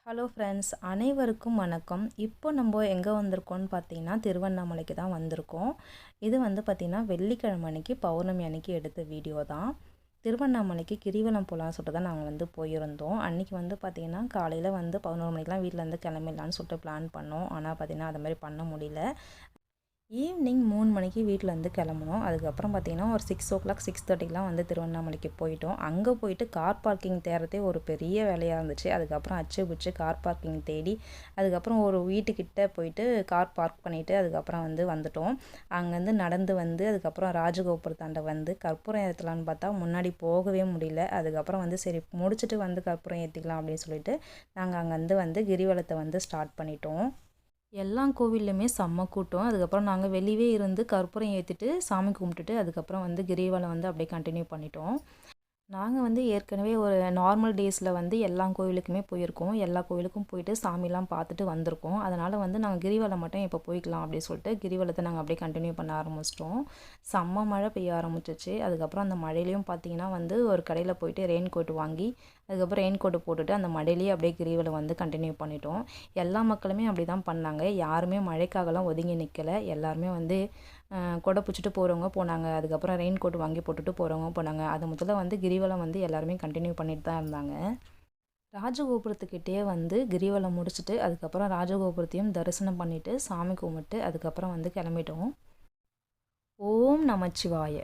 Hello friends, அனைவருக்கும் வணக்கம். இப்போ நம்ம எங்கே வந்திருக்கோம்னு பார்த்தீங்கன்னா திருவண்ணாமலைக்கு தான் வந்திருக்கோம். இது பார்த்திங்கன்னா வெள்ளிக்கிழமை அன்னைக்கு பௌர்ணமி அன்னைக்கு எடுத்த வீடியோ தான். திருவண்ணாமலைக்கு கிரிவலம் போகலான்னு சொல்லிட்டு தான் நாங்கள் போயிருந்தோம். அன்றைக்கி பார்த்திங்கன்னா காலையில் 11 மணிக்கெலாம் வீட்டிலேருந்து கிளம்பிடலான்னு சொல்லிட்டு பிளான் பண்ணோம். ஆனால் பார்த்திங்கன்னா அது மாதிரி பண்ண முடியல. ஈவினிங் 3 மணிக்கு வீட்டிலேருந்து கிளம்புனோம். அதுக்கப்புறம் பார்த்திங்கன்னா ஒரு 6:00 6:30க்கெலாம் திருவண்ணாமலைக்கு போயிட்டோம். அங்கே போயிட்டு கார் பார்க்கிங் தேடுறதே ஒரு பெரிய வேலையாக இருந்துச்சு. அதுக்கப்புறம் அச்சு கார் பார்க்கிங் தேடி அதுக்கப்புறம் ஒரு வீட்டுக்கிட்ட போயிட்டு கார் பார்க் பண்ணிவிட்டு அதுக்கப்புறம் வந்துட்டோம். அங்கேருந்து நடந்து அதுக்கப்புறம் ராஜகோபுரத்தாண்ட கற்பூரம் ஏற்றலான்னு பார்த்தா முன்னாடி போகவே முடியல. அதுக்கப்புறம் சரி முடிச்சுட்டு கற்பூரம் ஏற்றிக்கலாம் அப்படின்னு சொல்லிட்டு நாங்கள் அங்கேருந்து கிரிவலத்தை ஸ்டார்ட் பண்ணிட்டோம். எல்லா கோவில்லையுமே செம்ம கூட்டம். அதுக்கப்புறம் நாங்கள் வெளியவே இருந்து கற்பூரம் ஏற்றிட்டு சாமி கும்பிட்டுட்டு அதுக்கப்புறம் கிரிவலம் அப்படியே கண்டினியூ பண்ணிட்டோம். நாங்கள் ஏற்கனவே ஒரு நார்மல் டேஸில் எல்லா கோவிலுக்குமே போயிருக்கோம். எல்லா கோவிலுக்கும் போயிட்டு சாமிலாம் பார்த்துட்டு வந்திருக்கோம். அதனால் நாங்கள் கிரிவலம் மட்டும் இப்போ போய்க்கலாம் அப்படின்னு சொல்லிட்டு கிரிவலத்தை நாங்கள் அப்படியே கண்டினியூ பண்ண ஆரம்பிச்சிட்டோம். செம்ம மழை பெய்ய ஆரம்பிச்சிச்சு. அதுக்கப்புறம் அந்த மழையிலையும் பார்த்திங்கன்னா ஒரு கடையில் போயிட்டு ரெயின் கோட் வாங்கி அதுக்கப்புறம் ரெயின் கோட்டு போட்டுட்டு அந்த மழையிலேயே அப்படியே கிரிவலம் கண்டினியூ பண்ணிட்டோம். எல்லா மக்களுமே அப்படி தான் பண்ணாங்க. யாருமே மழைக்காகலாம் ஒதுங்கி நிற்கலை. எல்லாருமே கொடை பிடிச்சிட்டு போகிறவங்க போனாங்க. அதுக்கப்புறம் ரெயின் கோட் வாங்கி போட்டுட்டு போகிறவங்க போனாங்க. அது முதல்ல கிரிவலம் எல்லாருமே கண்டினியூ பண்ணிட்டு தான் இருந்தாங்க. ராஜகோபுரத்துக்கிட்டே கிரிவலம் முடிச்சுட்டு அதுக்கப்புறம் ராஜகோபுரத்தையும் தரிசனம் பண்ணிவிட்டு சாமி கும்பிட்டு அதுக்கப்புறம் கிளம்பிட்டோம். ஓம் நமச்சிவாய.